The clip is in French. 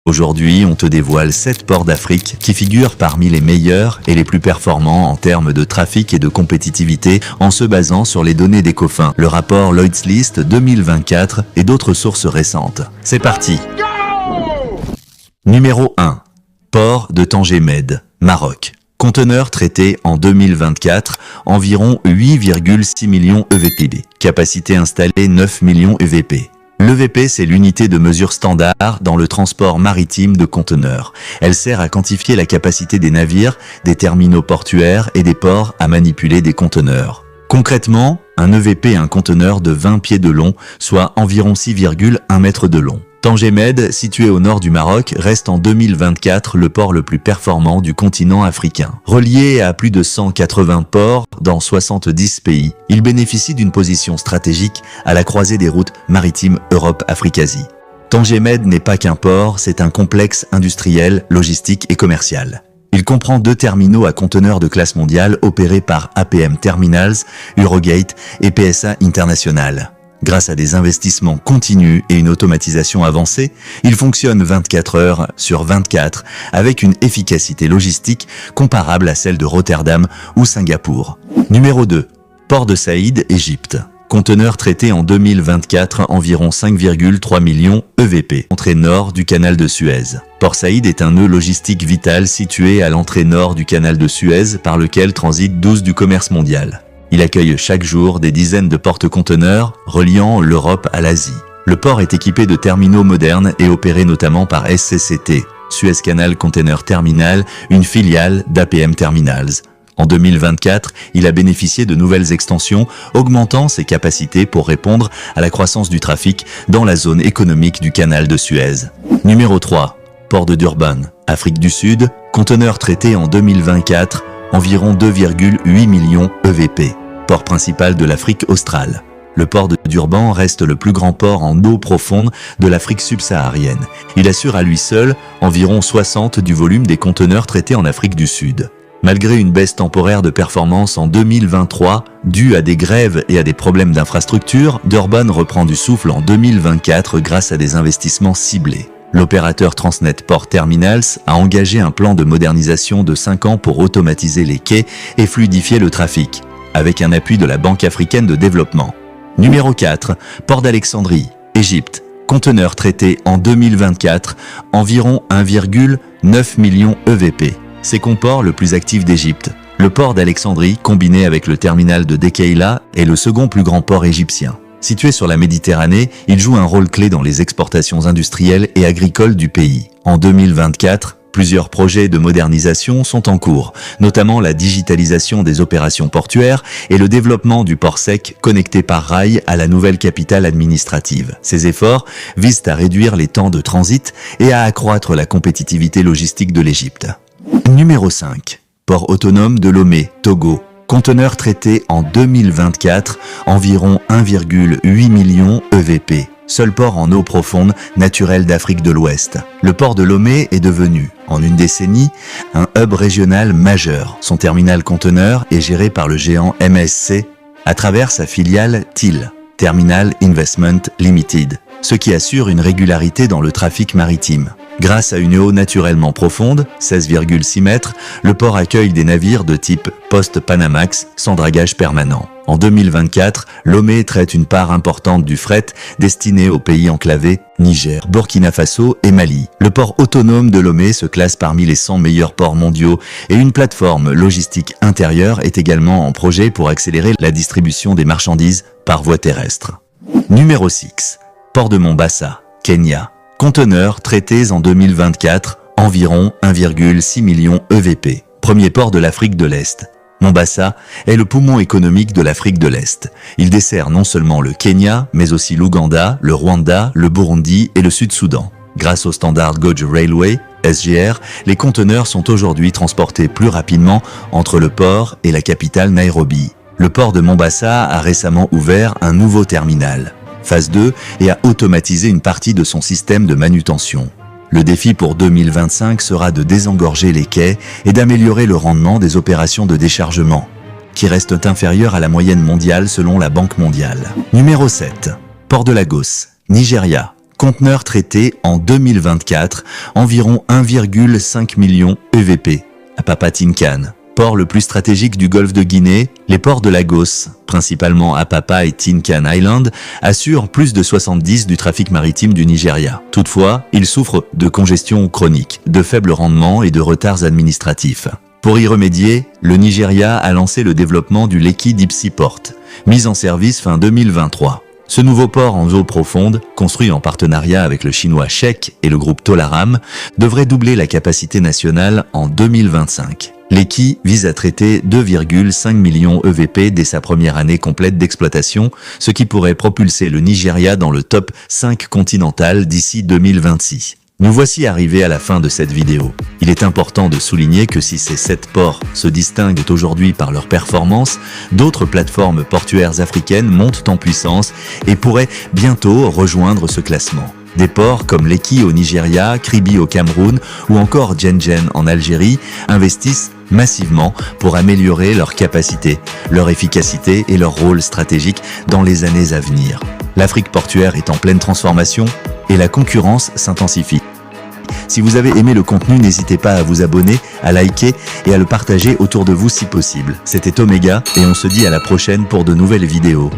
Aujourd'hui, on te dévoile 7 ports d'Afrique qui figurent parmi les meilleurs et les plus performants en termes de trafic et de compétitivité en se basant sur les données d'Ecofin, le rapport Lloyd's List 2024 et d'autres sources récentes. C'est parti! Numéro 1. Port de Tanger Med, Maroc. Conteneurs traités en 2024, environ 8,6 millions EVP. Capacité installée 9 millions EVP. L'EVP, c'est l'unité de mesure standard dans le transport maritime de conteneurs. Elle sert à quantifier la capacité des navires, des terminaux portuaires et des ports à manipuler des conteneurs. Concrètement, un EVP est un conteneur de 20 pieds de long, soit environ 6,1 mètres de long. Tanger Med, situé au nord du Maroc, reste en 2024 le port le plus performant du continent africain. Relié à plus de 180 ports dans 70 pays, il bénéficie d'une position stratégique à la croisée des routes maritimes Europe-Afrique-Asie. Tanger Med n'est pas qu'un port, c'est un complexe industriel, logistique et commercial. Il comprend 2 terminaux à conteneurs de classe mondiale opérés par APM Terminals, Eurogate et PSA International. Grâce à des investissements continus et une automatisation avancée, il fonctionne 24 heures sur 24 avec une efficacité logistique comparable à celle de Rotterdam ou Singapour. Numéro 2. Port de Saïd, Égypte. Conteneurs traités en 2024, environ 5,3 millions EVP. Entrée nord du canal de Suez. Port Saïd est un nœud logistique vital situé à l'entrée nord du canal de Suez par lequel transitent 12 du commerce mondial. Il accueille chaque jour des dizaines de porte-conteneurs reliant l'Europe à l'Asie. Le port est équipé de terminaux modernes et opéré notamment par SCCT, Suez Canal Container Terminal, une filiale d'APM Terminals. En 2024, il a bénéficié de nouvelles extensions, augmentant ses capacités pour répondre à la croissance du trafic dans la zone économique du canal de Suez. Numéro 3. Port de Durban, Afrique du Sud, conteneurs traités en 2024, environ 2,8 millions EVP. Port principal de l'Afrique australe. Le port de Durban reste le plus grand port en eau profonde de l'Afrique subsaharienne. Il assure à lui seul environ 60 du volume des conteneurs traités en Afrique du Sud. Malgré une baisse temporaire de performance en 2023, due à des grèves et à des problèmes d'infrastructure, Durban reprend du souffle en 2024 grâce à des investissements ciblés. L'opérateur Transnet Port Terminals a engagé un plan de modernisation de 5 ans pour automatiser les quais et fluidifier le trafic, avec un appui de la Banque africaine de développement. Numéro 4. Port d'Alexandrie, Égypte. Conteneurs traités en 2024, environ 1,9 million EVP. C'est le port le plus actif d'Égypte. Le port d'Alexandrie, combiné avec le terminal de Dekeila, est le second plus grand port égyptien. Situé sur la Méditerranée, il joue un rôle clé dans les exportations industrielles et agricoles du pays. En 2024, plusieurs projets de modernisation sont en cours, notamment la digitalisation des opérations portuaires et le développement du port sec connecté par rail à la nouvelle capitale administrative. Ces efforts visent à réduire les temps de transit et à accroître la compétitivité logistique de l'Égypte. Numéro 5. Port autonome de Lomé, Togo. Conteneurs traités en 2024, environ 1,8 million EVP. Seul port en eau profonde naturelle d'Afrique de l'Ouest. Le port de Lomé est devenu, en une décennie, un hub régional majeur. Son terminal conteneur est géré par le géant MSC à travers sa filiale TIL, Terminal Investment Limited, ce qui assure une régularité dans le trafic maritime. Grâce à une eau naturellement profonde, 16,6 mètres, le port accueille des navires de type post-Panamax sans dragage permanent. En 2024, Lomé traite une part importante du fret destiné aux pays enclavés, Niger, Burkina Faso et Mali. Le port autonome de Lomé se classe parmi les 100 meilleurs ports mondiaux et une plateforme logistique intérieure est également en projet pour accélérer la distribution des marchandises par voie terrestre. Numéro 6. Port de Mombasa, Kenya. Conteneurs traités en 2024, environ 1,6 million EVP. Premier port de l'Afrique de l'Est. Mombasa est le poumon économique de l'Afrique de l'Est. Il dessert non seulement le Kenya, mais aussi l'Ouganda, le Rwanda, le Burundi et le Sud-Soudan. Grâce au standard Gauge Railway, SGR, les conteneurs sont aujourd'hui transportés plus rapidement entre le port et la capitale Nairobi. Le port de Mombasa a récemment ouvert un nouveau terminal, phase 2, et a automatisé une partie de son système de manutention. Le défi pour 2025 sera de désengorger les quais et d'améliorer le rendement des opérations de déchargement, qui restent inférieures à la moyenne mondiale selon la Banque mondiale. Numéro 7. Port de Lagos, Nigeria. Conteneurs traités en 2024, environ 1,5 million EVP à Papa-Tincan. Port le plus stratégique du golfe de Guinée, les ports de Lagos, principalement Apapa et Tincan Island, assurent plus de 70% du trafic maritime du Nigeria. Toutefois, ils souffrent de congestion chronique, de faible rendement et de retards administratifs. Pour y remédier, le Nigeria a lancé le développement du Lekki Deep Sea Port, mis en service fin 2023. Ce nouveau port en eau profonde, construit en partenariat avec le chinois Sheikh et le groupe Tolaram, devrait doubler la capacité nationale en 2025. Lekki vise à traiter 2,5 millions EVP dès sa première année complète d'exploitation, ce qui pourrait propulser le Nigeria dans le top 5 continental d'ici 2026. Nous voici arrivés à la fin de cette vidéo. Il est important de souligner que si ces 7 ports se distinguent aujourd'hui par leur performance, d'autres plateformes portuaires africaines montent en puissance et pourraient bientôt rejoindre ce classement. Des ports comme Lekki au Nigeria, Kribi au Cameroun ou encore Djenjen en Algérie investissent massivement pour améliorer leur capacité, leur efficacité et leur rôle stratégique dans les années à venir. L'Afrique portuaire est en pleine transformation et la concurrence s'intensifie. Si vous avez aimé le contenu, n'hésitez pas à vous abonner, à liker et à le partager autour de vous si possible. C'était Omega et on se dit à la prochaine pour de nouvelles vidéos.